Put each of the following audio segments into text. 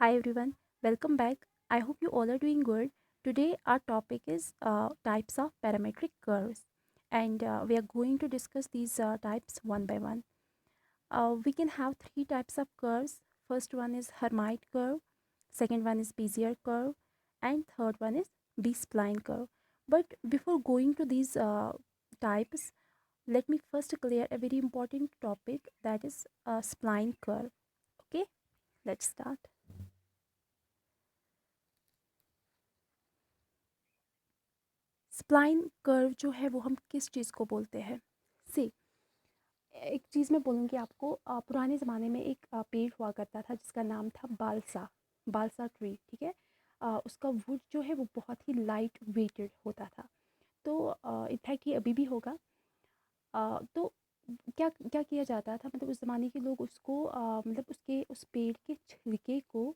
Hi everyone, welcome back. I hope you all are doing good. Today our topic is types of parametric curves, and we are going to discuss these types one by one. We can have three types of curves. First one is Hermite curve, second one is Bezier curve, and third one is B-spline curve. But before going to these types, let me first clear a very important topic, that is spline curve. Okay, let's start. Spline curve जो है वो हम किस चीज़ को बोलते हैं? सी, एक चीज़ मैं बोलूँगी आपको, पुराने ज़माने में एक पेड़ हुआ करता था जिसका नाम था बालसा, बालसा ट्री, ठीक है। उसका वुड जो है वो बहुत ही लाइट वेटेड होता था। तो इनफैक्ट ये अभी भी होगा। तो क्या क्या किया जाता था, मतलब उस ज़माने के लोग उसको मतलब उसके उस पेड़ के छिलके को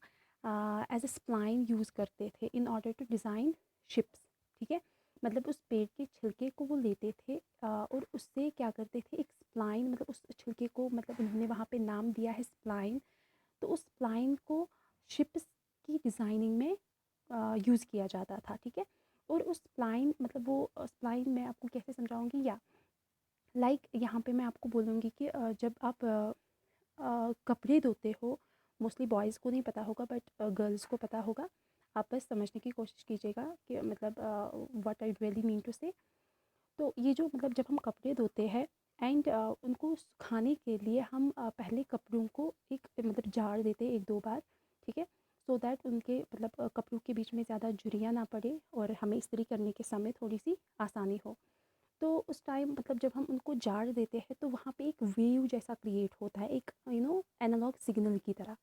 एज अ स्प्लाइन यूज़ करते थे in order to design ships, ठीक है। मतलब उस पेड़ के छिलके को वो लेते थे और उससे क्या करते थे, एक स्प्लाइन, मतलब उस छिलके को, मतलब उन्होंने वहाँ पे नाम दिया है स्प्लाइन। तो उस स्प्लाइन को शिप्स की डिज़ाइनिंग में यूज़ किया जाता था, ठीक है। और उस स्प्लाइन, मतलब वो स्प्लाइन मैं आपको कैसे समझाऊंगी, या लाइक यहाँ पे मैं आपको बोलूँगी कि जब आप कपड़े धोते हो, मोस्टली बॉयज़ को नहीं पता होगा बट गर्ल्स को पता होगा। आप बस समझने की कोशिश कीजिएगा कि मतलब what I really mean to say. तो ये जो, मतलब जब हम कपड़े धोते हैं एंड उनको सुखाने के लिए हम पहले कपड़ों को एक मतलब झाड़ देते हैं एक दो बार, ठीक है। सो दैट उनके मतलब कपड़ों के बीच में ज़्यादा झुर्रियाँ ना पड़े और हमें इस्त्री करने के समय थोड़ी सी आसानी हो। तो उस टाइम, मतलब जब हम उनको जार देते हैं तो वहाँ पे एक वेव जैसा क्रिएट होता है, एक एनालॉग सिग्नल की तरह,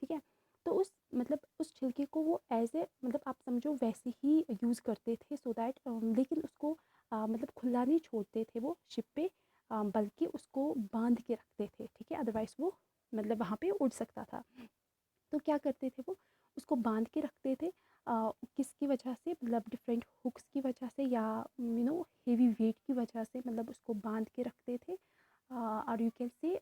ठीक है। तो उस, मतलब उस छिलके को वो एज ए, मतलब आप समझो वैसे ही यूज़ करते थे, सो दैट लेकिन उसको मतलब खुला नहीं छोड़ते थे वो शिप पे, बल्कि उसको बांध के रखते थे, ठीक है। अदरवाइज़ वो मतलब वहाँ पे उड़ सकता था। तो क्या करते थे वो, उसको बांध के रखते थे किसकी वजह से, मतलब डिफरेंट हुक्स की वजह से, या हेवी वेट की वजह से, मतलब उसको बांध के रखते थे और यू कैन से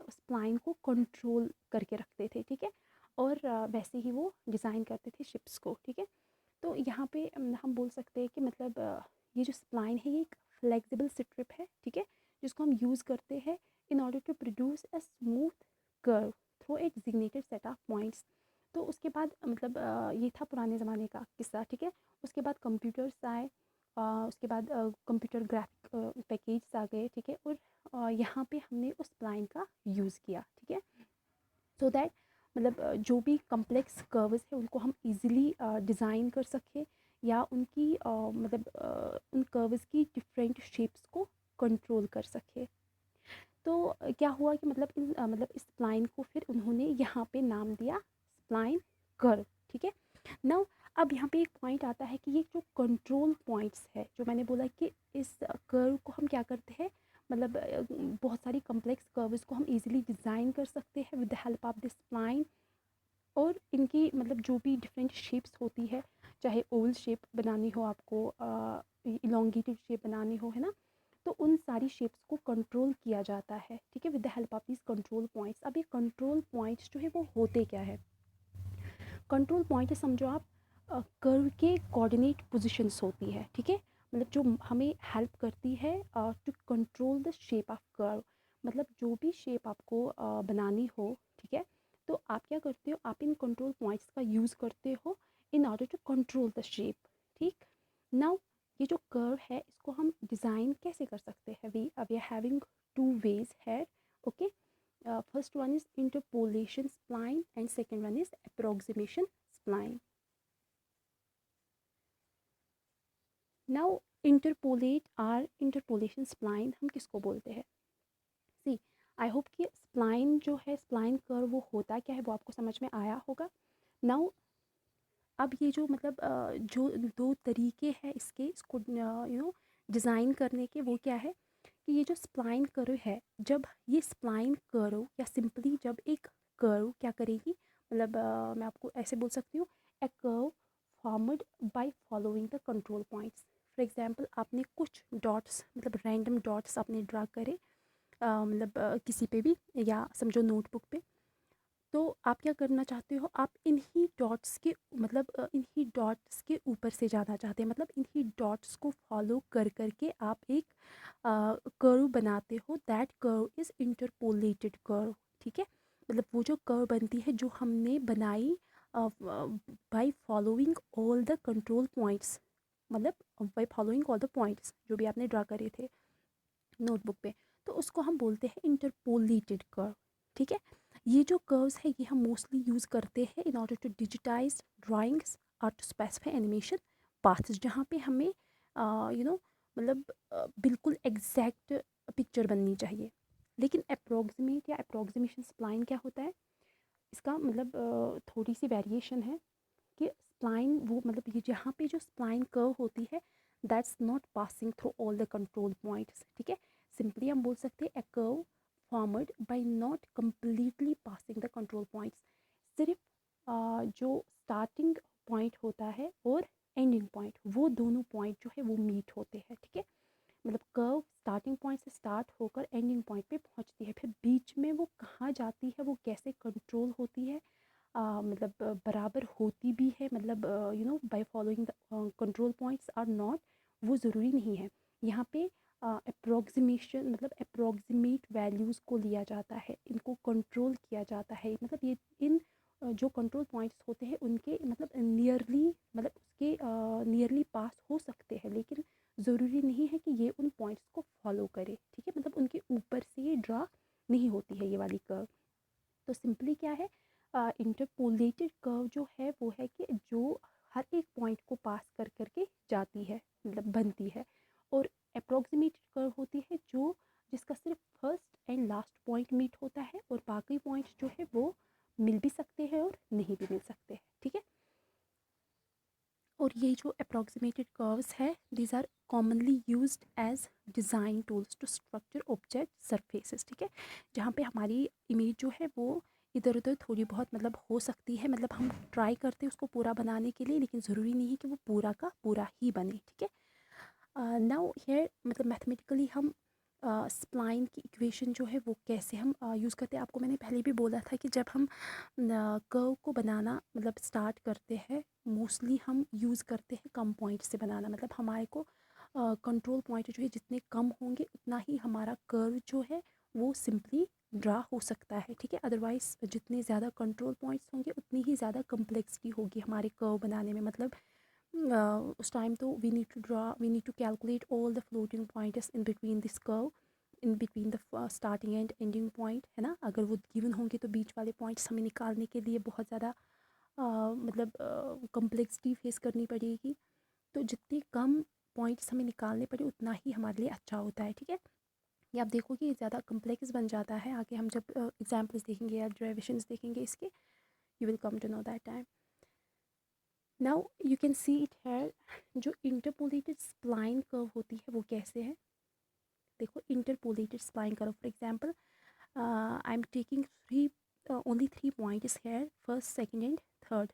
स्प्लाइन को कंट्रोल करके रखते थे, ठीक है। और वैसे ही वो डिज़ाइन करते थे शिप्स को, ठीक है। तो यहाँ पे हम बोल सकते हैं कि मतलब ये जो स्प्लाइन है ये एक फ्लेक्सिबल स्ट्रिप है, ठीक है, जिसको हम यूज़ करते हैं in order to produce a smooth curve through a designated set of points. तो उसके बाद मतलब ये था पुराने ज़माने का किस्सा, ठीक है। उसके बाद कंप्यूटर्स आए, उसके बाद कंप्यूटर ग्राफिक पैकेज आ गए, ठीक है। और यहाँ पे हमने उस स्प्लाइन का यूज़ किया, ठीक है। सो दैट मतलब जो भी कम्प्लेक्स कर्व्स है उनको हम इजीली डिज़ाइन कर सकें, या उनकी मतलब उन कर्व्स की डिफरेंट शेप्स को कंट्रोल कर सके। तो क्या हुआ कि मतलब मतलब इस स्प्लाइन को फिर उन्होंने यहाँ पे नाम दिया स्प्लाइन कर्व, ठीक है। नाउ अब यहाँ पे एक पॉइंट आता है कि ये जो कंट्रोल पॉइंट्स है, जो मैंने बोला कि इस कर्व को हम क्या करते हैं, मतलब बहुत सारी कम्प्लेक्स कर्व्स को हम इजीली डिज़ाइन कर सकते हैं with the help of this spline. और इनकी मतलब जो भी डिफरेंट शेप्स होती है, चाहे ओवल शेप बनानी हो आपको, इलोंगेटेड शेप बनानी हो, है ना। तो उन सारी शेप्स को कंट्रोल किया जाता है, ठीक है, with the help of this control points. अब ये कंट्रोल पॉइंट्स जो है वो होते क्या है? कंट्रोल पॉइंट समझो आप, कर्व के कोऑर्डिनेट पोजीशंस होती है, ठीक है। मतलब जो हमें हेल्प करती है to control the shape of curve. मतलब जो भी शेप आपको बनानी हो, ठीक है, तो आप क्या करते हो, आप इन कंट्रोल पॉइंट्स का यूज़ करते हो in order to control the shape, ठीक। नाउ ये जो कर्व है इसको हम डिज़ाइन कैसे कर सकते हैं? We are having two ways है, okay. First one is interpolation spline and second one is approximation spline. Now interpolate or interpolation spline हम किसको बोलते हैं? सी, आई होप कि स्प्लाइन जो है, स्प्लाइन कर्व वो होता क्या है वो आपको समझ में आया होगा। नाउ अब ये जो मतलब जो दो तरीके हैं इसके, इसको डिज़ाइन करने के, वो क्या है कि ये जो स्प्लाइन कर्व है, जब ये स्प्लाइन कर्व या सिंपली जब एक कर्व क्या करेगी, मतलब मैं आपको ऐसे बोल सकती हूँ, a curve formed by following the control points. For example आपने कुछ डॉट्स, मतलब रैंडम डॉट्स आपने ड्रा करे, मतलब किसी पे भी, या समझो नोटबुक पे। तो आप क्या करना चाहते हो, आप इन्हीं डॉट्स के मतलब इन्हीं डॉट्स के ऊपर से जाना चाहते हैं, मतलब इन्हीं डॉट्स को फॉलो कर कर के आप एक कर्व बनाते हो। That curve is interpolated curve, ठीक है। मतलब वो जो कर्व बनती है जो हमने बनाई by following all the control points, मतलब by following all the points जो भी आपने ड्रा करे थे नोटबुक पे, तो उसको हम बोलते हैं इंटरपोलेटेड कर्व, ठीक है। ये जो कर्व्स है ये हम मोस्टली यूज़ करते हैं in order to digitize drawings और टू स्पेसिफाई एनिमेशन पाथ्स, जहाँ पे हमें मतलब बिल्कुल एग्जैक्ट पिक्चर बननी चाहिए। लेकिन अप्रोक्सीमेट या अप्रोक्सीमेशन स्प्लाइन क्या होता है, इसका मतलब थोड़ी सी वेरिएशन है कि स्प्लाइन वो मतलब ये जहाँ पे जो स्प्लाइन कर्व होती है that's not passing through all the control points, ठीक है। सिंपली हम बोल सकते हैं a curve formed bye not completely passing the control points. सिर्फ जो स्टार्टिंग पॉइंट होता है और एंडिंग पॉइंट, वो दोनों पॉइंट जो है वो मीट होते हैं, ठीक है। मतलब कर्व स्टार्टिंग पॉइंट से स्टार्ट होकर एंडिंग पॉइंट पे पहुंचती है, फिर बीच में वो कहाँ जाती है, वो कैसे कंट्रोल होती है, मतलब बराबर होती भी है, मतलब by following the control points are not, वो ज़रूरी नहीं है। यहाँ पे अप्रोक्सीमेशन मतलब अप्रोक्सीमेट वैल्यूज़ को लिया जाता है, इनको कंट्रोल किया जाता है, मतलब ये इन जो कंट्रोल पॉइंट्स होते हैं उनके मतलब नियरली, मतलब उसके नियरली पास हो सकते हैं, लेकिन ज़रूरी नहीं है कि ये उन पॉइंट्स को फॉलो करे, ठीक है। मतलब उनके ऊपर से ये ड्रा नहीं होती है ये वाली कर्व। तो सिंपली क्या है, इंटरपोलेटेड कर्व जो है वो है कि जो हर एक पॉइंट को पास कर करके जाती है, मतलब बनती है। और अप्रोक्सीमेटेड कर्व होती है जो जिसका सिर्फ first and last point meet होता है, और बाकी पॉइंट्स जो है वो मिल भी सकते हैं और नहीं भी मिल सकते हैं, ठीक है। और ये जो अप्रोक्सीमेटेड कर्व्स है these are commonly used as design tools to structure object surfaces, ठीक है। जहाँ पे हमारी इमेज जो है वो इधर उधर थोड़ी बहुत मतलब हो सकती है, मतलब हम ट्राई करते हैं उसको पूरा बनाने के लिए, लेकिन ज़रूरी नहीं है कि वो पूरा का पूरा ही बने, ठीक है। नाउ हियर मतलब मैथमेटिकली हम स्प्लाइन की इक्वेशन जो है वो कैसे हम यूज़ करते हैं, आपको मैंने पहले भी बोला था कि जब हम कर्व को बनाना मतलब स्टार्ट करते हैं मोस्टली हम यूज़ करते हैं कम पॉइंट से बनाना, मतलब हमारे को कंट्रोल पॉइंट जो है जितने कम होंगे उतना ही हमारा कर्व जो है वो सिंपली ड्रा हो सकता है, ठीक है। अदरवाइज़ जितने ज़्यादा कंट्रोल पॉइंट्स होंगे उतनी ही ज़्यादा कम्प्लेक्सिटी होगी हमारे कर्व बनाने में, मतलब उस टाइम तो we need to calculate all the floating points in between this curve, in between the starting and ending point, है ना। अगर वो गिवन होंगे तो बीच वाले पॉइंट्स हमें निकालने के लिए बहुत ज़्यादा मतलब कम्प्लेक्सिटी फेस करनी पड़ेगी। तो जितने कम पॉइंट्स हमें निकालने पड़े उतना ही हमारे लिए अच्छा होता है, ठीक है। ये आप देखोगे ज़्यादा कम्प्लेक्स बन जाता है आगे हम जब एग्जाम्पल्स देखेंगे या डेरिवेशंस देखेंगे इसके, you will come to know that time. Now you can see it है, जो इंटरपोलेटेड स्प्लाइन कर्व होती है वो कैसे है, देखो interpolated spline curve for example I am taking three only 3 points here, first second and third,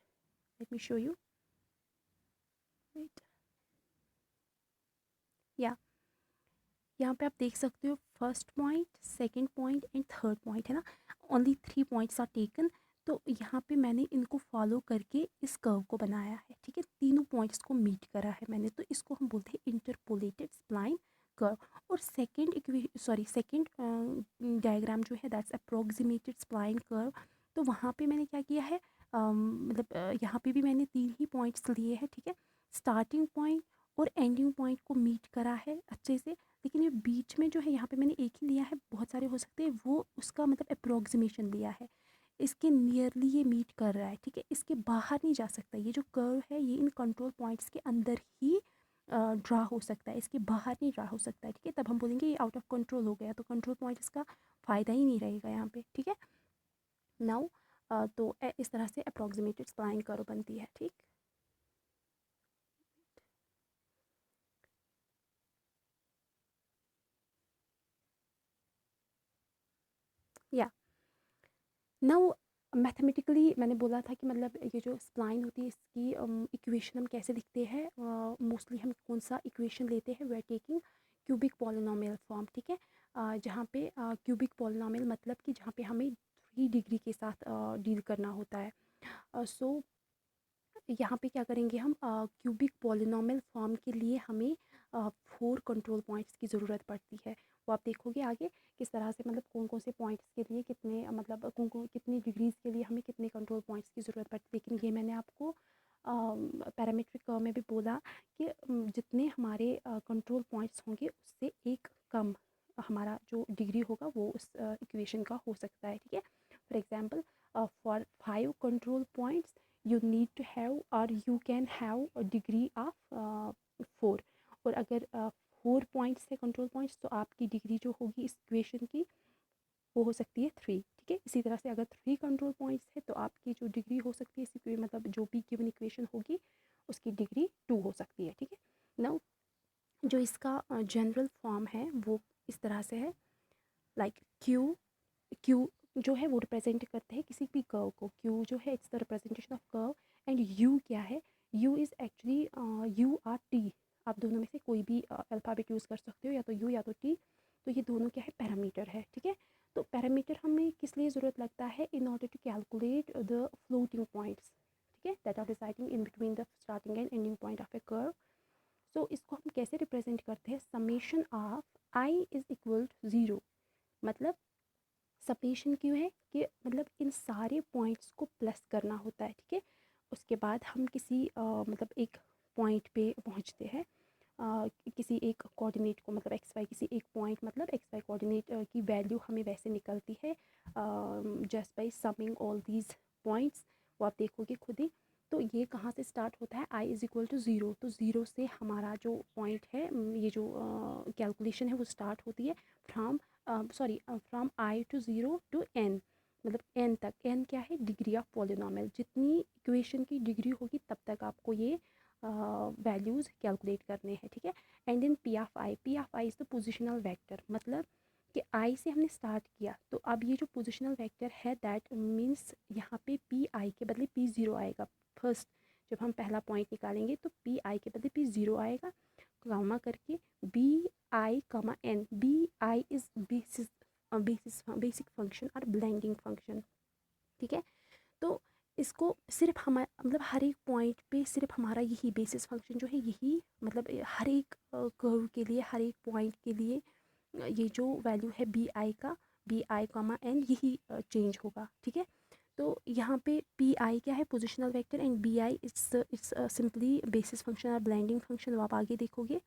let me show you, right, या यहाँ पे आप देख सकते हो first point, second point and third point, है ना। ओनली 3 पॉइंट्स आर टेकन, तो यहाँ पे मैंने इनको फॉलो करके इस कर्व को बनाया है, ठीक है। तीनों पॉइंट्स को मीट करा है मैंने, तो इसको हम बोलते हैं इंटरपोलेटेड स्प्लाइन कर्व। और सेकंड डायग्राम जो है दैट्स अप्रोक्सीमेटेड स्प्लाइन कर्व। तो वहाँ पे मैंने क्या किया है, मतलब यहाँ पे भी मैंने 3 ही पॉइंट्स लिए हैं, ठीक है। स्टार्टिंग पॉइंट और एंडिंग पॉइंट को मीट करा है अच्छे से, लेकिन ये बीच में जो है यहाँ पे मैंने एक ही लिया है, बहुत सारे हो सकते हैं, वो उसका मतलब अप्रोक्सीमेशन लिया है, इसके नियरली ये मीट कर रहा है, ठीक है। इसके बाहर नहीं जा सकता, ये जो कर्व है ये इन कंट्रोल पॉइंट्स के अंदर ही ड्रा हो सकता है, इसके बाहर नहीं ड्रा हो सकता है, ठीक है। तब हम बोलेंगे ये आउट ऑफ कंट्रोल हो गया, तो कंट्रोल पॉइंट इसका फ़ायदा ही नहीं रहेगा यहाँ पे, ठीक है। नाउ तो इस तरह से अप्रोक्सीमेटेड स्प्लाइन कर्व बनती है, ठीक। या नाउ मैथमेटिकली मैंने बोला था कि मतलब ये जो स्प्लाइन होती है इसकी इक्वेशन हम कैसे लिखते हैं, मोस्टली हम कौन सा इक्वेशन लेते हैं, we are taking cubic polynomial form, ठीक है। जहाँ पे क्यूबिक पॉलिनोमियल मतलब कि जहाँ पे हमें 3 डिग्री के साथ डील करना होता है। सो यहाँ पे क्या करेंगे हम, क्यूबिक पॉलिनॉमियल फॉर्म के लिए हमें 4 कंट्रोल पॉइंट्स की ज़रूरत पड़ती है। वो आप देखोगे आगे किस तरह से, मतलब कौन कौन से पॉइंट्स के लिए कितने, मतलब कौन कितनी डिग्रीज़ के लिए हमें कितने कंट्रोल पॉइंट्स की ज़रूरत पड़ती है। लेकिन ये मैंने आपको पैरामीट्रिक कर्व में भी बोला कि जितने हमारे कंट्रोल पॉइंट्स होंगे उससे एक कम हमारा जो डिग्री होगा वो उस इक्वेशन का हो सकता है, ठीक है। For example, for 5 control points you need to have or you can have a degree of 4। और अगर 4 पॉइंट्स है कंट्रोल पॉइंट्स, तो आपकी डिग्री जो होगी इस इक्वेशन की वो हो सकती है 3, ठीक है। इसी तरह से अगर 3 कंट्रोल पॉइंट्स है तो आपकी जो डिग्री हो सकती है इसी, मतलब जो भी गिवन इक्वेशन होगी उसकी डिग्री 2 हो सकती है, ठीक है। नाउ जो इसका जनरल फॉर्म है वो इस तरह से है, लाइक क्यू जो है वो रिप्रेजेंट करते हैं किसी भी कर्व को। क्यू जो है it's the representation of curve. And you क्या है, you is actually you R T. आप दोनों में से कोई भी अल्फ़ाबेट यूज़ कर सकते हो, या तो यू या तो टी। तो ये दोनों क्या है, पैरामीटर है, ठीक है। तो पैरामीटर हमें किस लिए ज़रूरत लगता है, in order to calculate the floating points, ठीक है, that are residing in between the starting and ending point of a curve. So इसको हम कैसे रिप्रेजेंट करते हैं, summation of I is equal to 0। मतलब समेशन क्यों है कि मतलब इन सारे पॉइंट्स को प्लस करना होता है, ठीक है। उसके बाद हम किसी मतलब एक पॉइंट पे पहुंचते हैं, किसी एक कोऑर्डिनेट को, मतलब एक्स वाई, किसी एक पॉइंट, मतलब एक्स वाई कोऑर्डिनेट की वैल्यू हमें वैसे निकलती है just by summing all these points. वो आप देखोगे खुद ही। तो ये कहाँ से स्टार्ट होता है, आई इज़ इक्वल टू 0। तो 0 से हमारा जो पॉइंट है, ये जो कैलकुलेशन है वो स्टार्ट होती है from from I to 0 to N, मतलब एन तक। एन क्या है, डिग्री ऑफ पॉलिनॉमियल। जितनी इक्वेशन की डिग्री होगी तब तक आपको ये वैल्यूज़ कैलकुलेट करने हैं, ठीक है। And then P of I is the positional vector. मतलब कि आई से हमने स्टार्ट किया, तो अब ये जो पोजिशनल वेक्टर है दैट मीन्स यहाँ पे पी आई के बदले पी 0 आएगा। फर्स्ट जब हम पहला पॉइंट निकालेंगे तो पी आई के बदले पी 0 आएगा, कामा करके B I comma N. B I is basic function और ब्लेंडिंग फंक्शन, ठीक है। तो इसको सिर्फ हमारा, मतलब हर एक पॉइंट पे सिर्फ हमारा यही बेसिस फंक्शन जो है, यही मतलब हर एक कर्व के लिए, हर एक पॉइंट के लिए ये जो वैल्यू है बी आई कॉमा एन, यही चेंज होगा, ठीक है। तो यहाँ पे पी आई क्या है, positional vector, and B I it's simply basis function और ब्लेंडिंग फंक्शन। वो आप आगे देखोगे।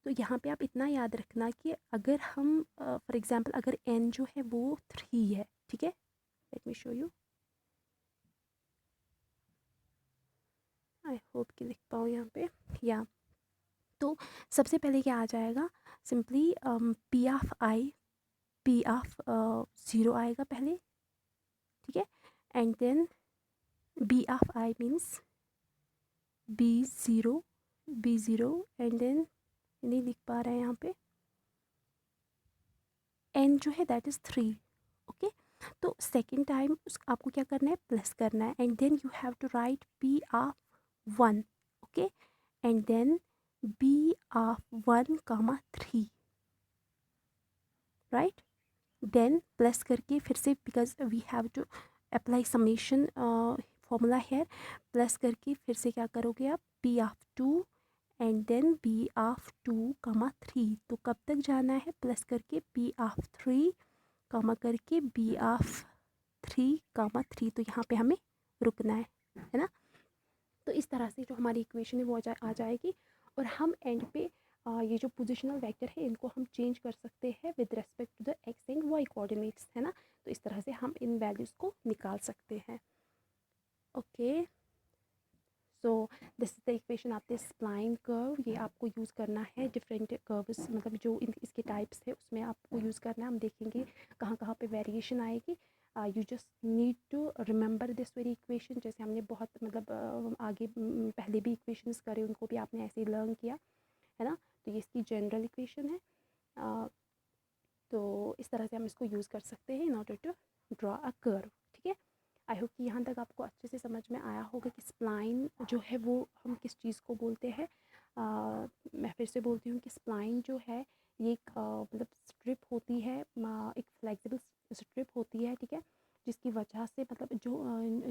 तो यहाँ पे आप इतना याद रखना कि अगर हम फॉर एग्जांपल अगर एन जो है वो 3 है, ठीक है, let me show you, I hope कि लिख पाऊँ यहाँ पे, या तो सबसे पहले क्या आ जाएगा, सिंपली पी ऑफ 0 आएगा पहले, ठीक है। And then B of I means B zero and then नहीं लिख पा रहे हैं यहाँ पे, एन जो है दैट इज़ 3, ओके। तो सेकेंड टाइम आपको क्या करना है, प्लस करना है। And then you have to write P of 1, okay, and then B of 1 comma 3, right. Then plus करके फिर से, because we have to apply summation formula है, प्लस करके फिर से क्या करोगे आप, P of 2 and then B of 2 comma 3। तो कब तक जाना है, प्लस करके पी ऑफ 3 कामा करके बी ऑफ 3 कामा 3। तो यहाँ पे हमें रुकना है ना। तो इस तरह से जो हमारी इक्वेशन है वो आ जाएगी। और हम एंड पे ये जो पोजिशनल वेक्टर है इनको हम चेंज कर सकते हैं with respect to the X and Y coordinates, है ना। तो इस तरह से हम इन वैल्यूज़ को निकाल सकते हैं, okay. So this is the equation of the spline curve. ये आपको यूज़ करना है डिफरेंट कर्व्स, मतलब जो इसके टाइप्स है उसमें आपको यूज़ करना है। हम देखेंगे कहाँ कहाँ पे वेरिएशन आएगी। You just need to remember this very equation. जैसे हमने बहुत मतलब आगे पहले भी इक्वेशंस करे उनको भी आपने ऐसे ही लर्न किया, है ना। तो ये इसकी जनरल इक्वेशन है। तो इस तरह से हम इसको यूज़ कर सकते हैं in order to draw a curve, ठीक है। आई होप कि यहाँ तक आपको अच्छे से समझ में आया होगा कि स्प्लाइन जो है वो हम किस चीज़ को बोलते हैं। मैं फिर से बोलती हूँ कि स्प्लाइन जो है ये एक मतलब स्ट्रिप होती है, एक फ्लेक्सिबल स्ट्रिप होती है, ठीक है, जिसकी वजह से मतलब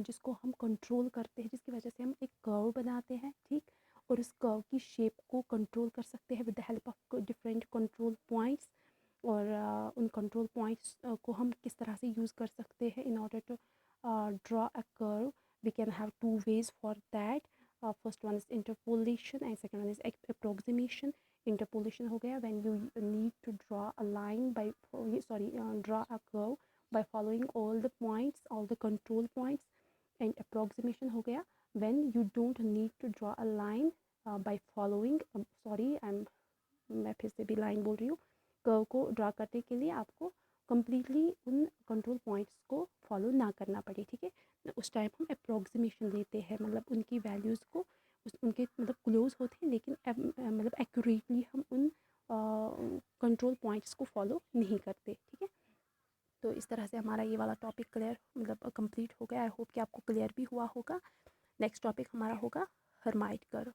जिसको हम कंट्रोल करते हैं, जिसकी वजह से हम एक कर्व बनाते हैं, ठीक, और उस कर्व की शेप को कंट्रोल कर सकते हैं with the help of different control points. और उन कंट्रोल पॉइंट्स को हम किस तरह से यूज़ कर सकते हैं in order to draw a curve. We can have two ways for that. First one is interpolation and second one is approximation. Interpolation हो गया when you need to draw a line by draw a curve by following all the points, all the control points. And approximation हो गया when you don't need to draw a line by following मैं फिर से भी line बोल रही हूँ, curve को ड्रा करने के लिए आपको कम्प्लीटली उन कंट्रोल पॉइंट्स को फॉलो ना करना पड़े, ठीक है। उस टाइम हम अप्रोक्सीमेशन लेते हैं, मतलब उनकी वैल्यूज़ को उनके मतलब क्लोज होते हैं, लेकिन मतलब एक्यूरेटली हम उन कंट्रोल पॉइंट्स को फॉलो नहीं करते, ठीक है। तो इस तरह से हमारा ये वाला टॉपिक क्लियर मतलब कंप्लीट हो गया। आई होप कि आपको क्लियर भी हुआ होगा। नेक्स्ट टॉपिक हमारा होगा हर्माइट कर्व।